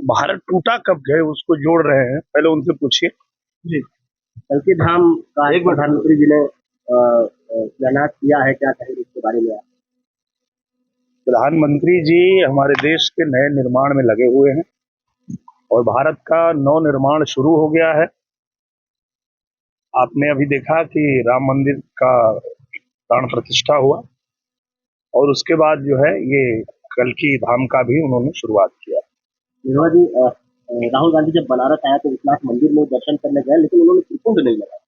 भारत टूटा कब गए उसको जोड़ रहे हैं, पहले उनसे पूछिए जी। कल्कि धाम का एक प्रधानमंत्री जी ने ऐलान किया है, क्या कहेंगे इसके बारे में? प्रधानमंत्री जी हमारे देश के नए निर्माण में लगे हुए हैं और भारत का नव निर्माण शुरू हो गया है। आपने अभी देखा कि राम मंदिर का प्राण प्रतिष्ठा हुआ और उसके बाद जो है ये कल्कि धाम का भी उन्होंने शुरुआत किया। निर्मला जी, राहुल गांधी जब बनारस आया तो विश्वनाथ मंदिर में दर्शन करने गए, लेकिन उन्होंने त्रिकुंड नहीं लगाया,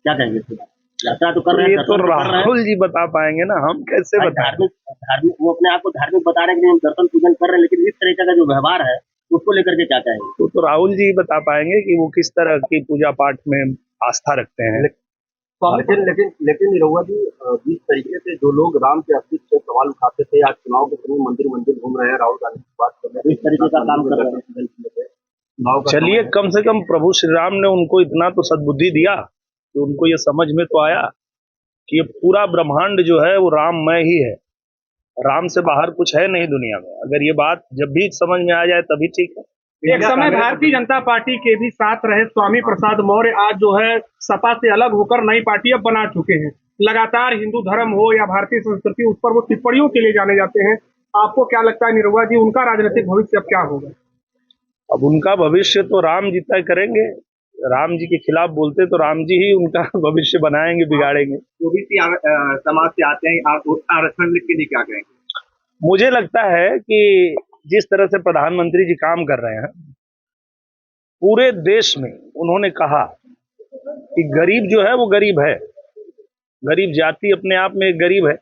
क्या कहेंगे इसके बारे में? यात्रा तो कर रहे हैं, ये तो राहुल जी बता पाएंगे ना, हम कैसे बताएं? धार्मिक वो अपने आप को धार्मिक बता रहे हैं कि हम दर्शन पूजन कर रहे हैं, लेकिन इस तरीके का जो व्यवहार है उसको लेकर के क्या कहेंगे? तो राहुल जी बता पाएंगे कि वो किस तरह की पूजा पाठ में आस्था रखते हैं। लेकिन निरहुआ जी, जिस तरीके से जो लोग राम के अस्तित्व से सवाल उठाते थे, आज चुनाव के समय मंदिर मंदिर घूम रहे हैं, राहुल गांधी की बात कर रहे हैं, इस तरीके का काम कर रहे हैं। चलिए, कम से कम प्रभु श्री राम ने उनको इतना तो सद्बुद्धि दिया कि उनको ये समझ में तो आया कि ये पूरा ब्रह्मांड जो है वो राममय ही है, राम से बाहर कुछ है नहीं दुनिया में। अगर ये बात जब भी समझ में आ जाए तभी ठीक है। एक समय भारतीय जनता पार्टी के भी साथ रहे स्वामी प्रसाद मौर्य आज जो है सपा से अलग होकर नई पार्टी अब बना चुके हैं। लगातार हिंदू धर्म हो या भारतीय संस्कृति, उस पर वो टिप्पणियों के लिए जाने जाते हैं। आपको क्या लगता है निरहुआ जी, उनका राजनीतिक भविष्य अब क्या होगा? अब उनका भविष्य तो राम जी तय करेंगे। राम जी के खिलाफ बोलते तो राम जी ही उनका भविष्य बनाएंगे, बिगाड़ेंगे। ओबीसी समाज से आते हैं, आप आरक्षण के लिए क्या कहेंगे? मुझे लगता है कि जिस तरह से प्रधानमंत्री जी काम कर रहे हैं, पूरे देश में उन्होंने कहा कि गरीब जो है वो गरीब है, गरीब जाति अपने आप में एक गरीब है,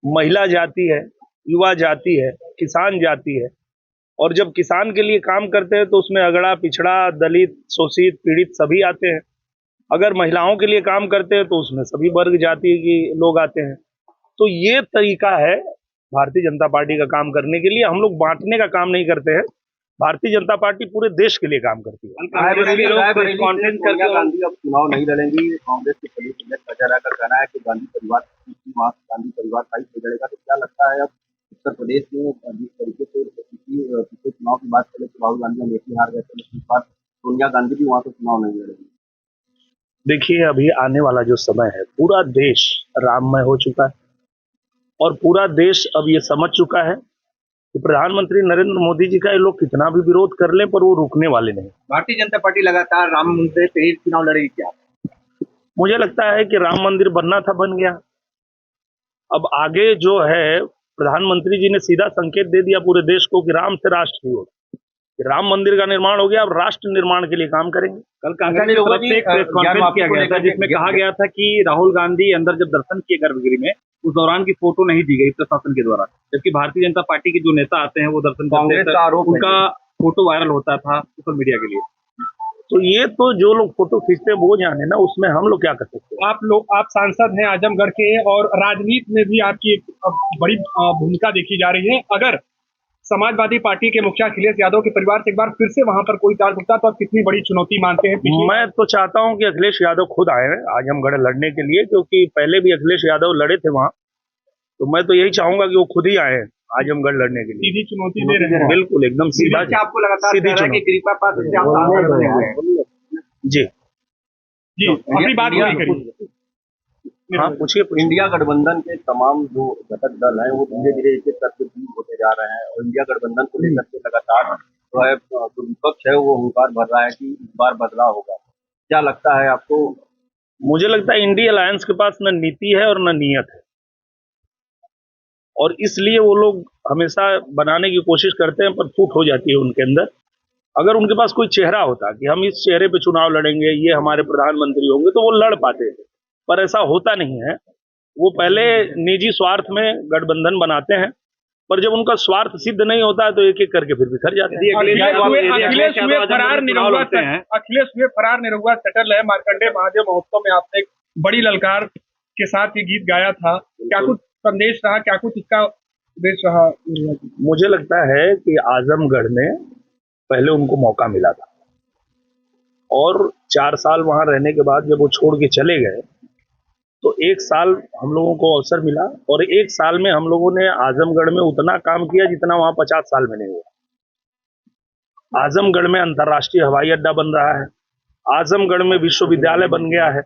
महिला जाति है, युवा जाति है, किसान जाति है। और जब किसान के लिए काम करते हैं तो उसमें अगड़ा पिछड़ा, दलित, शोषित, पीड़ित सभी आते हैं। अगर महिलाओं के लिए काम करते हैं तो उसमें सभी वर्ग जाति के लोग आते हैं। तो ये तरीका है भारतीय जनता पार्टी का काम करने के लिए। हम लोग बांटने का काम नहीं करते हैं। भारतीय जनता पार्टी पूरे देश के लिए काम करती है। गांधी अब चुनाव नहीं लड़ेंगी, कांग्रेस के प्रदेश अध्यक्ष अजय राय का कहना है कि गांधी परिवार साइड से लड़ेगा। तो क्या लगता है अब उत्तर प्रदेश में जिस तरीके से पिछले चुनाव की बात करें तो राहुल गांधी अमेठी हार गए थे, इस बार सोनिया गांधी भी वहां से चुनाव नहीं लड़ेंगी? देखिए, अभी आने वाला जो समय है, पूरा देश राममय हो चुका है और पूरा देश अब ये समझ चुका है कि प्रधानमंत्री नरेंद्र मोदी जी का ये लोग कितना भी विरोध कर लें पर वो रुकने वाले नहीं। भारतीय जनता पार्टी लगातार राम मंदिर पे ही चुनाव लड़ेगी क्या? मुझे लगता है कि राम मंदिर बनना था, बन गया। अब आगे जो है प्रधानमंत्री जी ने सीधा संकेत दे दिया पूरे देश को कि राम से राष्ट्र की ओर, राम मंदिर का निर्माण हो गया, अब राष्ट्र निर्माण के लिए काम करेंगे। कल कांग्रेस की तरफ से एक प्रेस कॉन्फ्रेंस किया गया था जिसमें कहा गया था कि राहुल गांधी अंदर जब दर्शन किए गर्भगृह में, उस दौरान की फोटो नहीं दी गई प्रशासन के द्वारा, जबकि भारतीय जनता पार्टी के जो नेता आते हैं वो दर्शन करते हैं, उनका फोटो वायरल होता था सोशल मीडिया के लिए। तो ये तो जो लोग फोटो खींचते हैं वो जाने ना, उसमें हम लोग क्या कर सकते हैं? आप सांसद हैं आजमगढ़ के और राजनीति में भी आपकी एक बड़ी भूमिका देखी जा रही है। अगर समाजवादी पार्टी के मुखिया अखिलेश यादव के परिवार से एक बार फिर से वहां पर कोई चार्ज उठता तो आप कितनी बड़ी चुनौती मानते हैं? मैं तो चाहता हूं कि अखिलेश यादव खुद आए हैं आजमगढ़ लड़ने के लिए, क्योंकि पहले भी अखिलेश यादव लड़े थे वहां। तो मैं तो यही चाहूंगा कि वो खुद ही आए आजमगढ़ लड़ने के लिए। सीधी चुनौती दे रहे हैं? बिल्कुल, एकदम सीधा। आपको लगातार सीधी चुनौती। कृपा पात्र से आप सांसद बने हुए हैं। जी जी, अपनी बात पूरी करिए। हाँ, पूछिए। इंडिया गठबंधन के तमाम जो घटक दल हैं वो धीरे धीरे एक एक करके दूर होते जा रहे हैं और इंडिया गठबंधन को लेकर के लगातार जो है जो विपक्ष है वो हुंकार भर रहा है कि इस बार बदलाव होगा। क्या लगता है आपको? मुझे लगता है इंडिया अलायंस के पास न नीति है और न नीयत है, और इसलिए वो लोग हमेशा बनाने की कोशिश करते हैं पर फूट हो जाती है उनके अंदर। अगर उनके पास कोई चेहरा होता कि हम इस चेहरे पे चुनाव लड़ेंगे, ये हमारे प्रधानमंत्री होंगे, तो वो लड़ पाते थे, पर ऐसा होता नहीं है। वो पहले निजी स्वार्थ में गठबंधन बनाते हैं, पर जब उनका स्वार्थ सिद्ध नहीं होता है तो एक एक करके फिर बिखर जाते हैं। अखिलेश हुए फरार निरहुआ सेटल है। मार्कंडेय महादेव महोत्सव में आपने एक बड़ी ललकार के साथ ये गीत गाया था, क्या कुछ संदेश रहा, क्या कुछ इसका उद्देश्य रहा? मुझे लगता है कि आजमगढ़ में पहले उनको मौका मिला था और 4 साल वहां रहने के बाद जब वो छोड़ के चले गए तो 1 साल हम लोगों को अवसर मिला, और 1 साल में हम लोगों ने आजमगढ़ में उतना काम किया जितना वहां 50 साल में नहीं हुआ। आजमगढ़ में अंतर्राष्ट्रीय हवाई अड्डा बन रहा है, आजमगढ़ में विश्वविद्यालय बन गया है,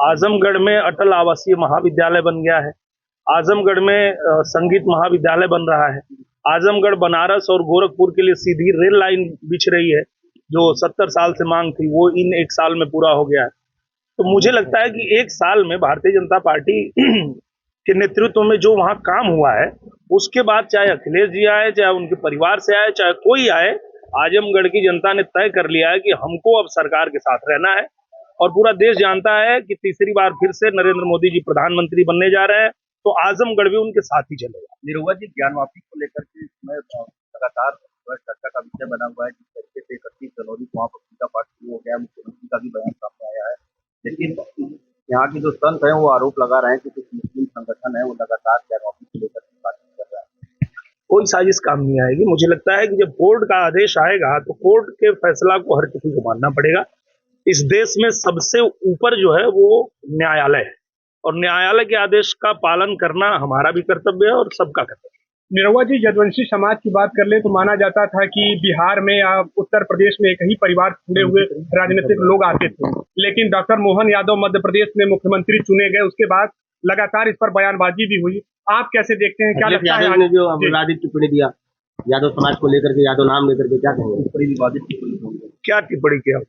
आजमगढ़ में अटल आवासीय महाविद्यालय बन गया है, आजमगढ़ में संगीत महाविद्यालय बन रहा है, आजमगढ़ बनारस और गोरखपुर के लिए सीधी रेल लाइन बिछ रही है, जो 70 साल से मांग थी वो इन 1 साल में पूरा हो गया है। तो मुझे लगता है कि 1 साल में भारतीय जनता पार्टी के नेतृत्व में जो वहां काम हुआ है, उसके बाद चाहे अखिलेश जी आए, चाहे उनके परिवार से आए, चाहे कोई आए, आजमगढ़ की जनता ने तय कर लिया है कि हमको अब सरकार के साथ रहना है। और पूरा देश जानता है कि तीसरी बार फिर से नरेंद्र मोदी जी प्रधानमंत्री बनने जा रहे हैं, तो आजमगढ़ भी उनके साथ ही चलेगा। निरहुआ जी, ज्ञान वापी को लेकर के इसमें लगातार चर्चा का विषय बना हुआ है। जिस तरीके से 31 जनवरी को वहाँ पर पूजा पाठ शुरू हो गया, मुख्यमंत्री का भी बयान सामने आया है, लेकिन यहाँ के जो संत हैं वो आरोप लगा रहे हैं कि कुछ मुस्लिम संगठन है वो लगातार ज्ञान वापी को लेकर बातचीत कर रहा है। कोई साजिश काम नहीं आएगी। मुझे लगता है कि जब कोर्ट का आदेश आएगा तो कोर्ट के फैसला को हर किसी को मानना पड़ेगा। इस देश में सबसे ऊपर जो है वो न्यायालय है, और न्यायालय के आदेश का पालन करना हमारा भी कर्तव्य है और सबका कर्तव्य है। निरहुआ जी, यदुवंशी समाज की बात कर ले तो माना जाता था कि बिहार में या उत्तर प्रदेश में एक ही परिवार से जुड़े हुए राजनीतिक लोग आते थे, लेकिन डॉक्टर मोहन यादव मध्य प्रदेश में मुख्यमंत्री चुने गए, उसके बाद लगातार इस पर बयानबाजी भी हुई। आप कैसे देखते हैं, क्या लगता है? ने जो विवादित टिप्पणी दिया यादव समाज को लेकर के, यादव नाम लेकर के, क्या कहेंगे? बड़ी विवादित टिप्पणी। क्या टिप्पणी किया?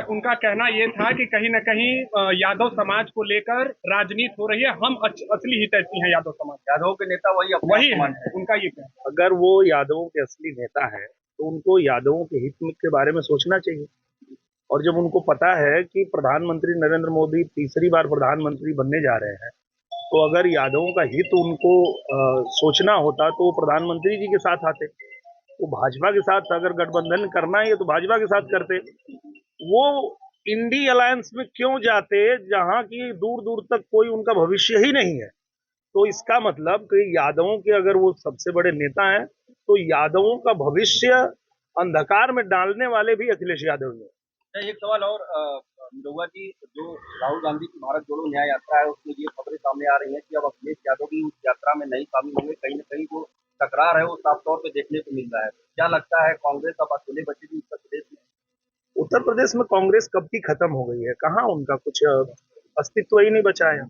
उनका कहना ये था कि कहीं न कहीं यादव समाज को लेकर राजनीति हो रही है, हम असली हितैषी हैं यादव समाज। यादव के नेता वही है, उनका ये कहना। अगर वो यादवों के असली नेता है तो उनको यादवों के हित के बारे में सोचना चाहिए। और जब उनको पता है कि प्रधानमंत्री नरेंद्र मोदी तीसरी बार प्रधानमंत्री बनने जा रहे हैं, तो अगर यादवों का हित उनको सोचना होता तो वो प्रधानमंत्री जी के साथ आते। वो भाजपा के साथ अगर गठबंधन करना है तो भाजपा के साथ करते। वो इंडी अलायंस में क्यों जाते जहां की दूर दूर तक कोई उनका भविष्य ही नहीं है? तो इसका मतलब कि यादवों के अगर वो सबसे बड़े नेता हैं तो यादवों का भविष्य अंधकार में डालने वाले भी अखिलेश यादव ही। एक सवाल और निरहुआ जी, जो राहुल गांधी की भारत जोड़ो न्याय यात्रा है उसमें ये खबरें सामने आ रही हैं कि अब अखिलेश यादव भी उस यात्रा में नहीं शामिल होंगे। कहीं न कहीं जो तकरार है वो साफ तौर पे देखने को मिल रहा है। क्या लगता है, कांग्रेस अब अकेले बचेगी उत्तर प्रदेश में? उत्तर प्रदेश में कांग्रेस कब की खत्म हो गई है, कहाँ उनका कुछ अस्तित्व ही नहीं बचा है।